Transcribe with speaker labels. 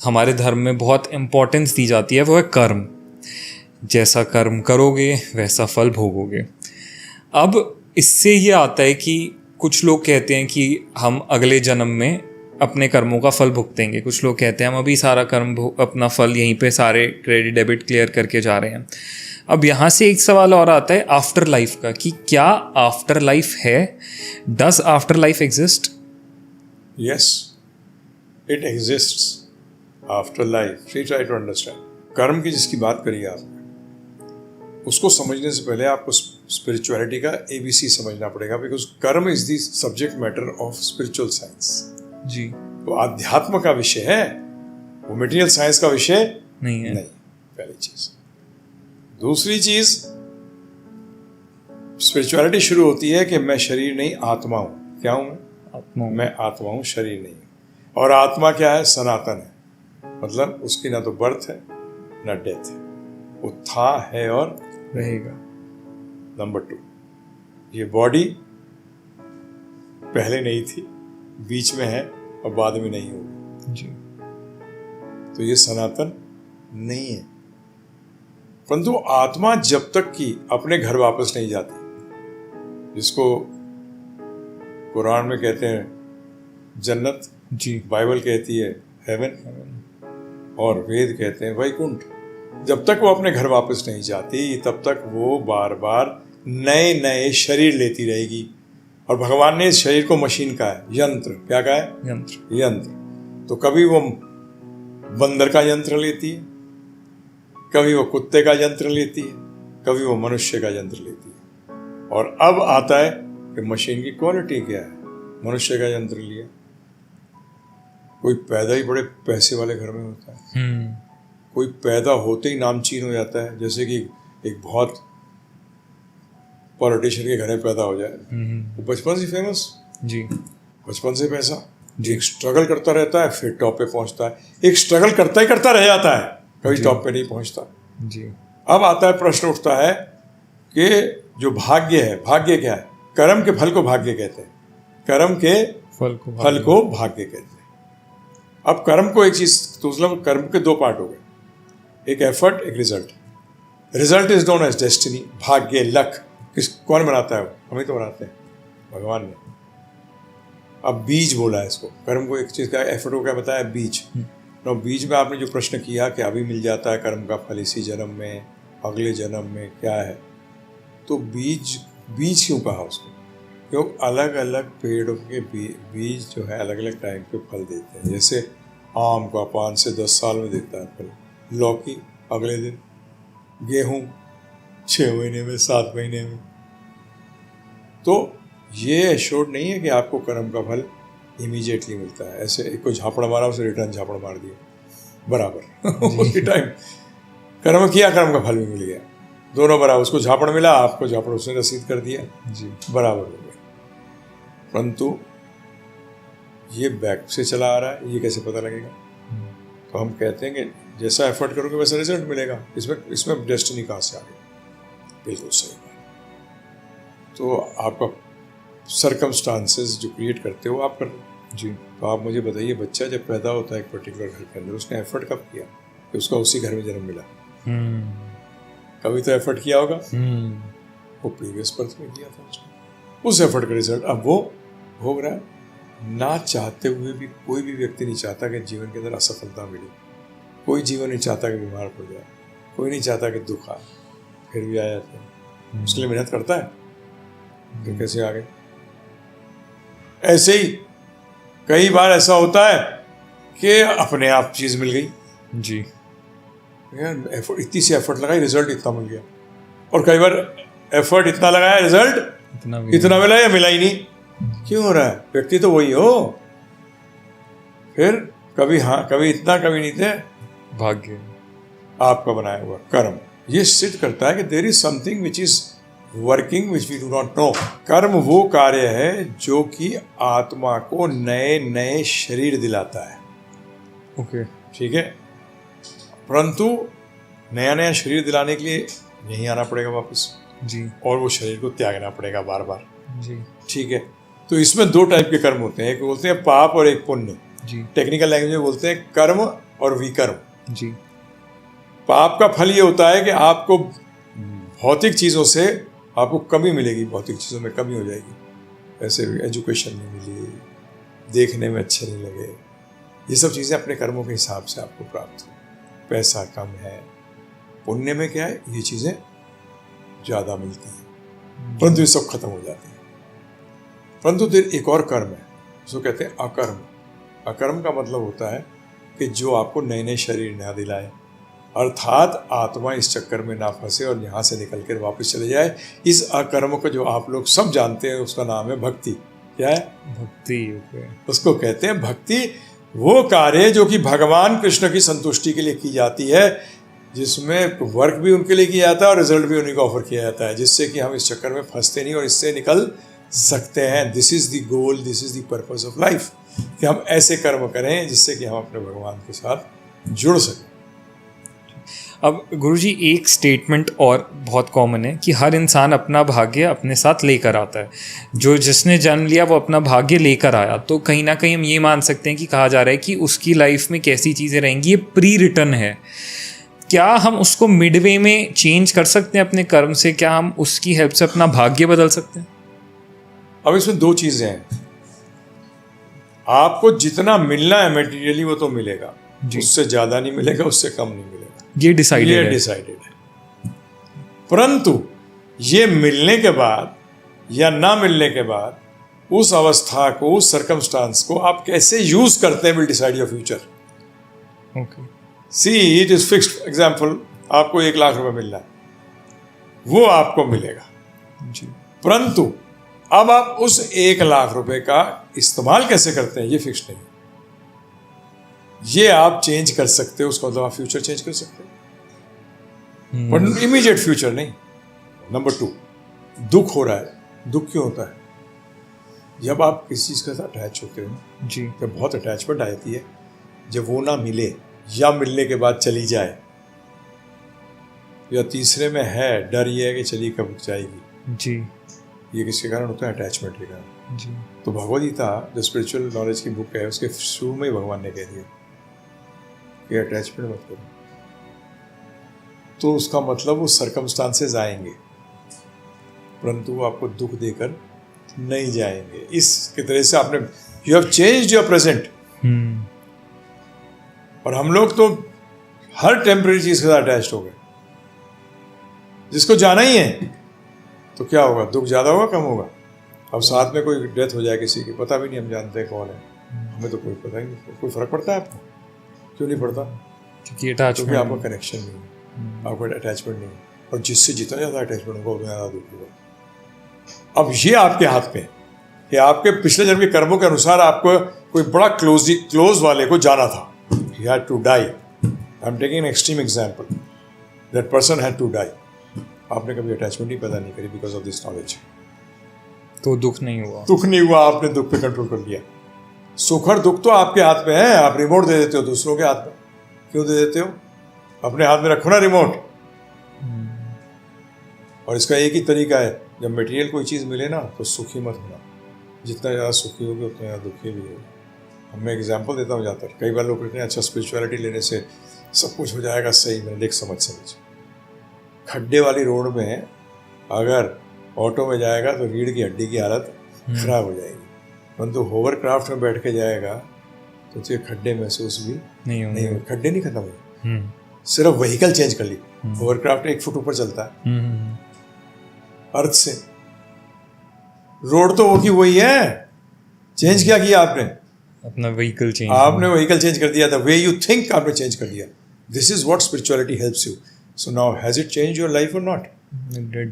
Speaker 1: हमारे धर्म में बहुत इम्पोर्टेंस दी जाती है, वो है कर्म। जैसा कर्म करोगे वैसा फल भोगोगे। अब इससे ये आता है कि कुछ लोग कहते हैं कि हम अगले जन्म में अपने कर्मों का फल भुगतेंगे, कुछ लोग कहते हैं हम अभी सारा अपना फल यहीं पे सारे क्रेडिट डेबिट क्लियर करके जा रहे हैं। अब यहाँ से एक सवाल और आता है आफ्टर लाइफ का, कि क्या आफ्टर लाइफ है? Does after life exist?
Speaker 2: Yes, it exists after life. Try to understand. कर्म की जिसकी बात करी आपने, उसको समझने से पहले आपको स्पिरिचुअलिटी का ABC समझना पड़ेगा, because karma is the subject matter of spiritual science.
Speaker 1: जी।
Speaker 2: वो अध्यात्म का विषय है, वो मटेरियल साइंस का विषय
Speaker 1: नहीं है।
Speaker 2: नहीं, पहली चीज। दूसरी चीज, स्पिरिचुअलिटी शुरू होती है कि मैं शरीर नहीं आत्मा हूं। क्या हूं मैं?
Speaker 1: आत्मा।
Speaker 2: मैं आत्मा हूं, शरीर नहीं हूं। और आत्मा क्या है? सनातन है, मतलब उसकी ना तो बर्थ है ना डेथ है, वो था, है और
Speaker 1: रहेगा।
Speaker 2: नंबर 2, ये बॉडी पहले नहीं थी, बीच में है और बाद में नहीं होगी।
Speaker 1: जी।
Speaker 2: तो ये सनातन नहीं है। परंतु आत्मा जब तक कि अपने घर वापस नहीं जाती, जिसको कुरान में कहते हैं जन्नत,
Speaker 1: जी।
Speaker 2: बाइबल कहती है हेवन, और वेद कहते हैं वैकुंठ, जब तक वो अपने घर वापस नहीं जाती तब तक वो बार बार नए नए शरीर लेती रहेगी। और भगवान ने इस शरीर को मशीन कहा है, यंत्र। क्या कहा है?
Speaker 1: यंत्र।
Speaker 2: यंत्र। तो कभी वो बंदर का यंत्र लेती है, कभी वो कुत्ते का यंत्र लेती है, कभी वो मनुष्य का यंत्र लेती है। और अब आता है कि मशीन की क्वालिटी क्या है। मनुष्य का यंत्र लिया, कोई पैदा ही बड़े पैसे वाले घर में होता है, कोई पैदा होते ही नामचीन हो जाता है, जैसे कि एक बहुत पॉलिटिशियन के घर में पैदा हो जाए, वो बचपन से फेमस। जी। बचपन से पैसा। एक स्ट्रगल करता रहता है, फिर टॉप पे पहुंचता है। एक स्ट्रगल करता ही करता रह जाता है, कभी टॉप पे नहीं पहुंचता।
Speaker 1: जी।
Speaker 2: अब आता है, प्रश्न उठता है कि जो भाग्य है, भाग्य क्या है? कर्म के फल को भाग्य कहते हैं, कर्म के फल को भाग्य कहते हैं। अब कर्म को एक चीज, तो मतलब कर्म के 2 पार्ट हो गए, एक एफर्ट, एक result. Result is known as destiny, भाग्य, लक। कौन बनाता है? वो हम ही तो बनाते हैं, भगवान ने। अब बीज बोला है इसको, कर्म को एक चीज का, एफर्ट को क्या बताया? बीज। तो बीज में आपने जो प्रश्न किया कि अभी मिल जाता है कर्म का फल इसी जन्म में, अगले जन्म में, क्या है? तो बीज, बीज क्यों कहा उसको? क्योंकि अलग अलग पेड़ों के बीज जो है अलग अलग टाइम पे फल देते हैं। जैसे आम का 5 से 10 साल में देता है फल, लौकी अगले दिन, गेहूं 6 महीने में, 7 महीने में। तो ये एश्योर्ड नहीं है कि आपको कर्म का फल इमीडिएटली मिलता है। ऐसे एक को झापड़ मारा, उसे रिटर्न झापड़ मार दिया, बराबर उसी टाइम कर्म किया, कर्म का फल भी मिल गया, दोनों बराबर। उसको झापड़ मिला, आपको झापड़ उसने रसीद कर दिया, जी, बराबर हो गया। परंतु ये बैक से चला आ रहा है, ये कैसे पता लगेगा? तो हम कहते हैं कि जैसा एफर्ट करोगे वैसा रिजल्ट मिलेगा। इसमें डेस्टिनी कहाँ से आ गई? बिल्कुल सही बात। तो आपका सर्कमस्टांसेस जो क्रिएट करते हो आप कर रहे हो। जी। तो आप मुझे बताइए, बच्चा जब पैदा होता है एक पर्टिकुलर घर के अंदर, उसने एफर्ट कब किया कि उसका उसी घर में जन्म मिला? कभी तो एफर्ट किया होगा, वो प्रीवियस बर्थ में किया था उसने, उस एफर्ट का रिजल्ट अब वो भोग रहा है। ना चाहते हुए भी कोई भी व्यक्ति नहीं चाहता कि जीवन के अंदर असफलता मिले, कोई जीवन नहीं चाहता कि बीमार पड़ जाए, कोई नहीं चाहता कि दुख आए, फिर भी आ जाता है। उसके लिए मेहनत करता है, फिर कैसे आ गए? ऐसे ही कई बार ऐसा होता है कि अपने आप चीज मिल गई। जी। यार एफर्ट, इतनी सी एफर्ट लगाई, रिजल्ट इतना मिल गया। और कई बार एफर्ट इतना लगाया, रिजल्ट इतना मिला या मिला ही नहीं। क्यों हो रहा है? व्यक्ति तो वही हो, फिर कभी हाँ, कभी इतना, कभी नहीं थे। भाग्य आपका बनाया हुआ कर्म ये सिद्ध करता है कि there is something which is working which we do not know. कर्म वो कार्य है जो कि आत्मा को नए नए शरीर दिलाता है। ओके, ठीक है। परंतु नया नया शरीर दिलाने के लिए यहीं आना पड़ेगा वापस। जी। और वो शरीर को त्यागना पड़ेगा बार बार। जी, ठीक है। तो इसमें 2 टाइप के कर्म होते हैं, एक बोलते हैं पाप और एक पुण्य।
Speaker 1: जी
Speaker 2: टेक्निकल लैंग्वेज में बोलते हैं कर्म और विकर्म।
Speaker 1: जी।
Speaker 2: पाप का फल ये होता है कि आपको भौतिक चीज़ों से आपको कमी मिलेगी, भौतिक चीज़ों में कमी हो जाएगी। ऐसे एजुकेशन नहीं मिली, देखने में अच्छे नहीं लगे, ये सब चीज़ें अपने कर्मों के हिसाब से आपको प्राप्त हो। पैसा कम है, पुण्य में क्या है, ये चीज़ें ज़्यादा मिलती हैं, परंतु ये सब खत्म हो जाती हैं। परंतु फिर एक और कर्म है, उसको कहते हैं अकर्म। अकर्म का मतलब होता है कि जो आपको नए नए शरीर ना दिलाए, अर्थात आत्मा इस चक्कर में ना फंसे और यहाँ से निकल कर वापस चले जाए। इस अकर्म को जो आप लोग सब जानते हैं उसका नाम है भक्ति। क्या है?
Speaker 1: भक्ति।
Speaker 2: उसको कहते हैं भक्ति। वो कार्य जो कि भगवान कृष्ण की संतुष्टि के लिए की जाती है, जिसमें वर्क भी उनके लिए किया जाता है और रिजल्ट भी उन्हीं को ऑफर किया जाता है, जिससे कि हम इस चक्कर में फंसते नहीं और इससे निकल सकते हैं। This is the goal, this is the purpose of life, कि हम ऐसे कर्म करें जिससे कि हम अपने भगवान के साथ जुड़ सकें।
Speaker 1: अब गुरुजी एक स्टेटमेंट और बहुत कॉमन है कि हर इंसान अपना भाग्य अपने साथ लेकर आता है। जो जिसने जन्म लिया वो अपना भाग्य लेकर आया, तो कहीं ना कहीं हम ये मान सकते हैं कि कहा जा रहा है कि उसकी लाइफ में कैसी चीज़ें रहेंगी ये प्री रिटन है। क्या हम उसको मिडवे में चेंज कर सकते हैं अपने कर्म से? क्या हम उसकी हेल्प से अपना भाग्य बदल सकते हैं?
Speaker 2: अब इसमें दो चीज़ें हैं। आपको जितना मिलना है मटेरियली वो तो मिलेगा, उससे ज़्यादा नहीं मिलेगा, उससे कम नहीं मिलेगा,
Speaker 1: ये डिसाइडेड
Speaker 2: है। परंतु ये मिलने के बाद या ना मिलने के बाद उस अवस्था को, उस सर्कमस्टांस को आप कैसे यूज करते हैं will decide your future.
Speaker 1: Okay,
Speaker 2: see it is fixed. Example, आपको 1 लाख रुपए मिल रहा है, वो आपको मिलेगा
Speaker 1: जी।
Speaker 2: परंतु अब आप उस 1 लाख रुपए का इस्तेमाल कैसे करते हैं ये फिक्स नहीं। ये आप चेंज कर सकते हो, उसका मतलब आप फ्यूचर चेंज कर सकते हो, बट इमीडिएट फ्यूचर नहीं। नंबर 2, दुख हो रहा है। दुख क्यों होता है? जब आप किसी चीज के साथ अटैच होते हो
Speaker 1: जी,
Speaker 2: जब बहुत अटैचमेंट आ जाती है, जब वो ना मिले या मिलने के बाद चली जाए, या तीसरे में है डर ये है कि चली कब जाएगी जी, ये किसके कारण होता है? अटैचमेंट के कारण जी। तो भगवद गीता जो स्पिरिचुअल नॉलेज की बुक है, उसके शुरू में ही भगवान ने कह दिया कि अटैचमेंट मत करो। तो उसका मतलब वो सर्कमस्टांसेस आएंगे, परंतु वो आपको दुख देकर नहीं जाएंगे। इस तरह से आपने you have changed your present. और हम लोग तो हर टेम्परेरी चीज के साथ अटैच्ड हो गए। जिसको जाना ही है तो क्या होगा? दुख ज्यादा होगा कम होगा? अब साथ में कोई डेथ हो जाए किसी की, पता भी नहीं हम जानते हैं कौन है, हमें तो कोई पता ही नहीं। कोई फर्क पड़ता है आपको? क्यों नहीं पड़ता? क्योंकि आपका कनेक्शन नहीं है, आपका अटैचमेंट नहीं है। और जिससे जितना ज़्यादा अटैचमेंट होगा उतना ज़्यादा दुख होगा। अब ये आपके हाथ में कि आपके पिछले जन्म के कर्मों के अनुसार आपको कोई बड़ा क्लोज वाले को जाना था, he had to die. I'm taking an extreme example. That person had to die. आपने कभी अटैचमेंट ही पैदा नहीं करी बिकॉज ऑफ दिस नॉलेज,
Speaker 1: तो दुख नहीं हुआ।
Speaker 2: दुख नहीं हुआ, आपने दुख पे कंट्रोल कर लिया। सुख और दुख तो आपके हाथ में है, आप रिमोट दे देते हो दूसरों के हाथ में। क्यों दे देते हो? अपने हाथ में रखो ना रिमोट। और इसका एक ही तरीका है, जब मटेरियल कोई चीज़ मिले ना तो सुखी मत होना। जितना ज़्यादा सुखी होगी उतना ज़्यादा दुखी भी होगी। मैं एग्जाम्पल देता हूँ ज़्यादातर। कई बार लोग कहते हैं अच्छा स्पिरिचुअलिटी लेने से सब कुछ हो जाएगा सही। मैंने देख समझ खड्डे वाली रोड में अगर ऑटो में जाएगा तो रीढ़ की हड्डी की हालत खराब हो जाएगी, परंतु होवरक्राफ्ट में बैठ के जाएगा तो तुझे खड्डे महसूस भी नहीं होंगे। खड्डे नहीं खत्म हुए, सिर्फ व्हीकल चेंज कर ली। होवरक्राफ्ट 1 फुट ऊपर चलता है अर्थ से, रोड तो वो की वही है। चेंज क्या किया आपने? अपना व्हीकल चेंज। आपने व्हीकल चेंज कर दिया था, वे यू थिंक आपने चेंज कर दिया। This is what spirituality helps you. So now, has it changed your life or not?
Speaker 1: It did.